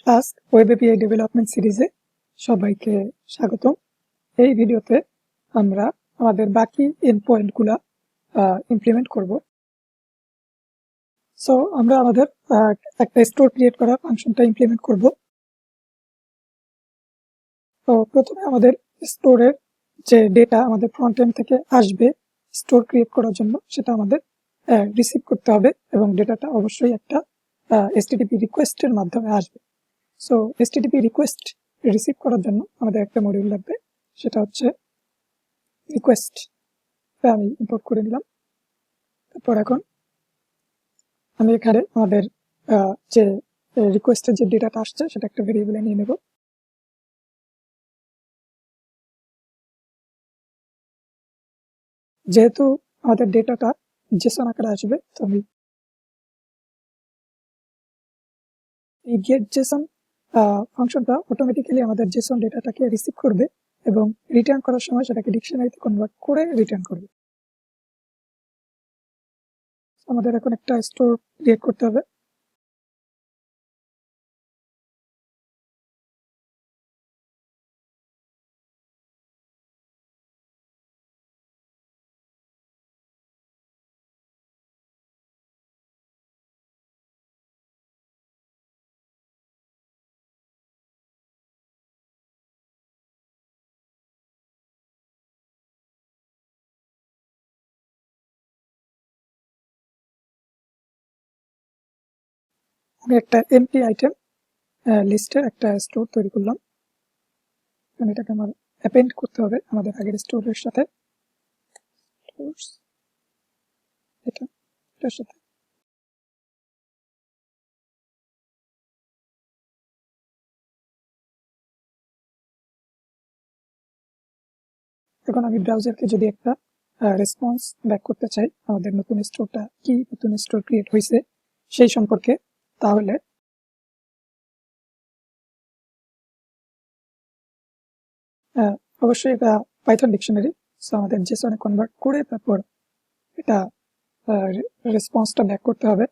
FLASK web API development সিরিজে সবাইকে স্বাগতম। এই ভিডিওতে আমরা আমাদের বাকি এন্ডপয়েন্টগুলো ইমপ্লিমেন্ট করব। সো আমরা আমাদের একটা স্টোর ক্রিয়েট করা ফাংশনটা ইমপ্লিমেন্ট করব। তো প্রথমে আমাদের স্টোরের যে ডেটা আমাদের ফ্রন্ট এন্ড থেকে আসবে স্টোর ক্রিয়েট করার জন্য, সেটা আমাদের রিসিভ করতে হবে এবং ডেটাটা অবশ্যই একটা HTTP রিকোয়েস্টের মাধ্যমে আসবে। সো HTTP রিকোয়েস্ট রিসিভ করার জন্য আমাদের একটা মডিউল লাগবে, সেটা হচ্ছে রিকোয়েস্ট। আমি ইম্পোর্ট করে নিলাম। তারপর এখন আমি এখানে আমাদের যে রিকোয়েস্টের যে ডেটাটা আসছে সেটা একটা ভেরিয়েবলে নিয়ে নেব। যেহেতু আমাদের ডেটাটা জেসন আকারে আসবে, তো আমি এই গেট জেসন ফাংশনটা অটোমেটিক্যালি আমাদের জেসন ডেটাটাকে রিসিভ করবে এবং রিটার্ন করার সময় সেটাকে ডিকশনারিতে কনভার্ট করে রিটার্ন করবে। আমাদের এখন একটা স্টোর ক্রিয়েট করতে হবে। আমি একটা এমপি আইটেম লিস্টের একটা স্টোর তৈরি করলাম। এটাকে আমার অ্যাপেন্ড করতে হবে আমাদের আগের স্টোরের সাথে। এটার সাথে এখন আমি ব্রাউজারকে যদি একটা রেসপন্স ব্যাক করতে চাই আমাদের নতুন স্টোরটা কি, নতুন স্টোর ক্রিয়েট হয়েছে সেই সম্পর্কে, তাহলে অবশ্যই এটা পাইথন ডিকশনারি। সো আমাদের জেসনে কনভার্ট করে তারপর এটা রেসপন্সটা ব্যাক করতে হবে।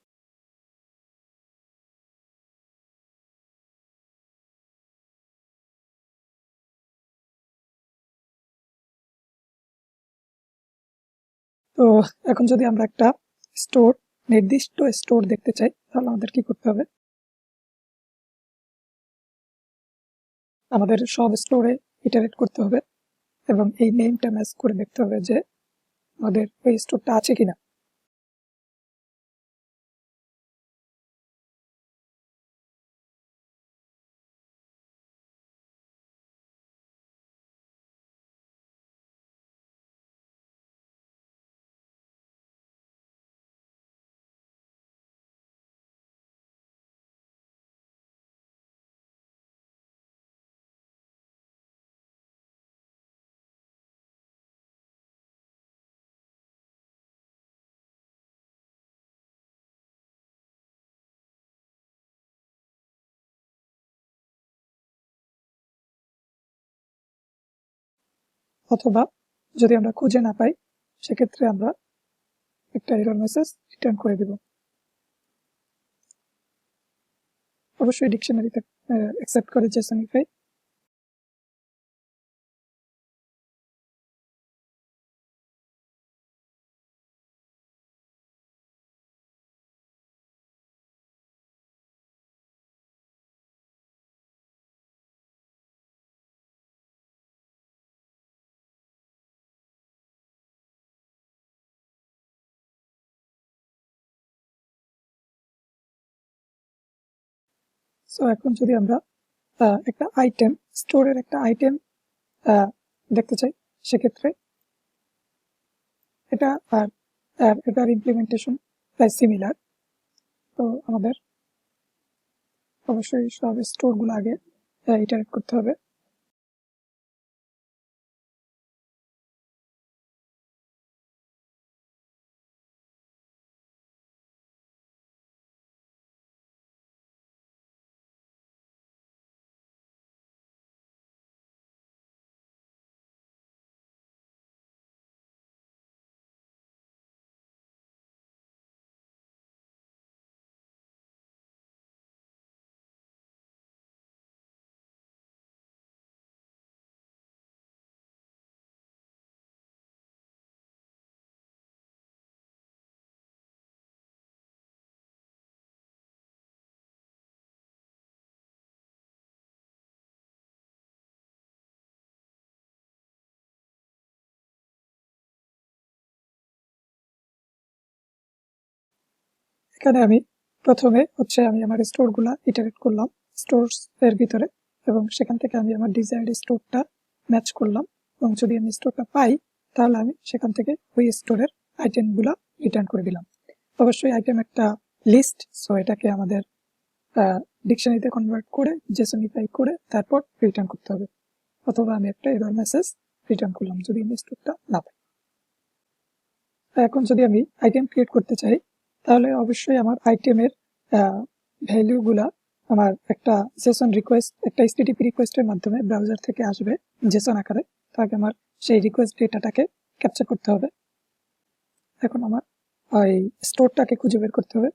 তো এখন যদি আমরা একটা স্টোর, নির্দিষ্ট স্টোর দেখতে চাই, তাহলে আমাদের কি করতে হবে? আমাদের সব স্টোরে ইটারেট করতে হবে এবং এই নেমটা ম্যাচ করে দেখতে হবে যে আমাদের ওই স্টোরটা আছে কিনা। অথবা যদি আমরা খুঁজে না পাই, সেক্ষেত্রে আমরা একটা এরর মেসেজ রিটার্ন করে দিব। অবশ্যই ডিকশনারিতে অ্যাকসেপ্ট করে জেসনিফাই। সো এখন যদি আমরা একটা আইটেম, স্টোরের একটা আইটেম দেখতে চাই, সেক্ষেত্রে এটা আর এটার ইমপ্লিমেন্টেশন প্রায় সিমিলার। তো আমাদের অবশ্যই সব স্টোরগুলো আগে ইটারেট করতে হবে। এখানে আমি প্রথমে হচ্ছে আমি আমার স্টোরগুলা ইটারেট করলাম স্টোরস এর ভিতরে, এবং সেখান থেকে আমি আমার ডিজায়ার্ড স্টোরটা ম্যাচ করলাম, এবং যদি আমি স্টোরটা পাই তাহলে আমি সেখান থেকে ওই স্টোরের আইটেমগুলা রিটার্ন করে দিলাম। অবশ্যই আইটেম একটা লিস্ট, সো এটাকে আমাদের ডিকশনারিতে কনভার্ট করে জেসনিফাই করে তারপর রিটার্ন করতে হবে, অথবা আমি একটা এরর মেসেজ রিটার্ন করলাম যদি আমি স্টোরটা না পাই। এখন যদি আমি আইটেম ক্রিয়েট করতে চাই তাহলে অবশ্যই আমার আইটেমের ভ্যালুগুলা আমার একটা জেসন রিকোয়েস্ট, একটা HTTP রিকোয়েস্টের মাধ্যমে ব্রাউজার থেকে আসবে জেসন আকারে, তাকে আমার সেই রিকোয়েস্ট ডেটাটাকে ক্যাপচার করতে হবে। এখন আমার ওই স্টোরটাকে খুঁজে বের করতে হবে।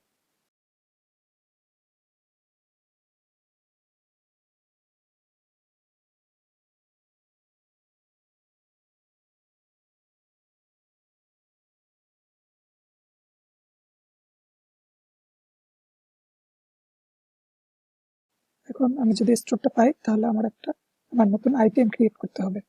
এখন আমি যদি স্টোরটা পাই তাহলে আমার নতুন আইটেম ক্রিয়েট করতে হবে।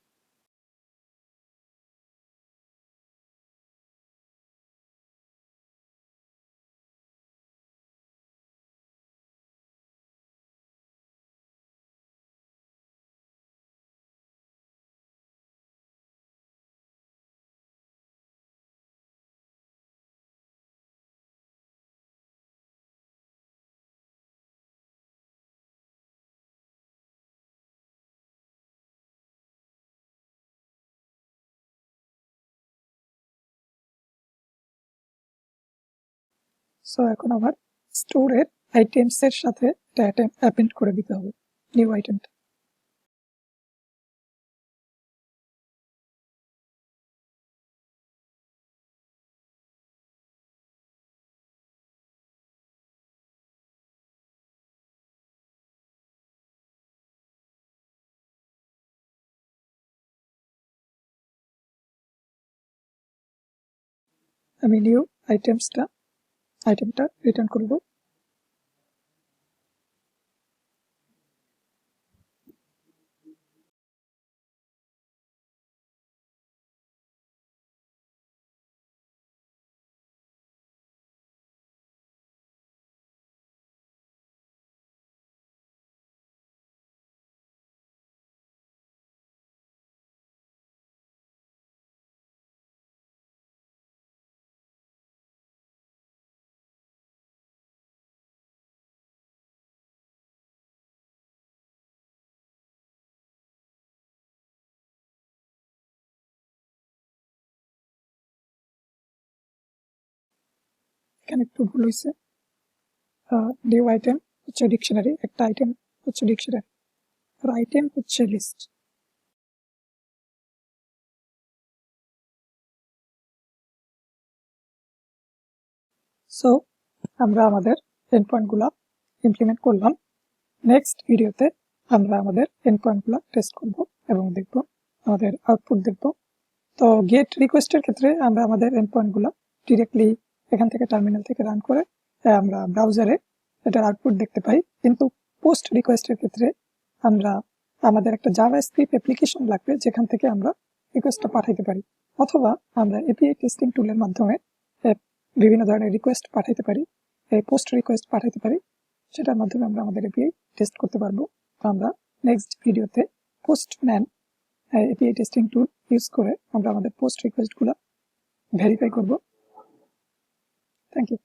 সো এখন আমার স্টোরের আইটেমস এর সাথে এটা অ্যাপেন্ড করে দিতে হবে নিউ আইটেমটা। আমি নিউ আইটেমটা রিটার্ন করব। এখানে একটু ভুল হয়েছে, নিউ আইটেম হচ্ছে ডিকশনারি, একটা আইটেম হচ্ছে ডিকশনারি আর আইটেম হচ্ছে লিস্ট। সো আমরা আমাদের এন্ডপয়েন্টগুলো ইমপ্লিমেন্ট করলাম। নেক্সট ভিডিওতে আমরা আমাদের এন্ডপয়েন্টগুলো টেস্ট করব এবং দেখব আমাদের আউটপুট দেখব। তো গেট রিকোয়েস্টের ক্ষেত্রে আমরা আমাদের এন্ডপয়েন্টগুলো ডিরেক্টলি এখান থেকে টার্মিনাল থেকে রান করে আমরা ব্রাউজারে এটার আউটপুট দেখতে পাই, কিন্তু পোস্ট রিকোয়েস্টের ক্ষেত্রে আমরা আমাদের একটা জাভাস্ক্রিপ্ট অ্যাপ্লিকেশন লাগবে যেখান থেকে আমরা রিকোয়েস্টটা পাঠাইতে পারি, অথবা আমরা এপিআই টেস্টিং টুলের মাধ্যমে বিভিন্ন ধরনের রিকোয়েস্ট পাঠাইতে পারি, পোস্ট রিকোয়েস্ট পাঠাইতে পারি, সেটার মাধ্যমে আমরা আমাদের এপিআই টেস্ট করতে পারবো। আমরা নেক্সট ভিডিওতে postman API testing tool use করে আমরা আমাদের পোস্ট রিকোয়েস্টগুলো ভেরিফাই করব। Thank you.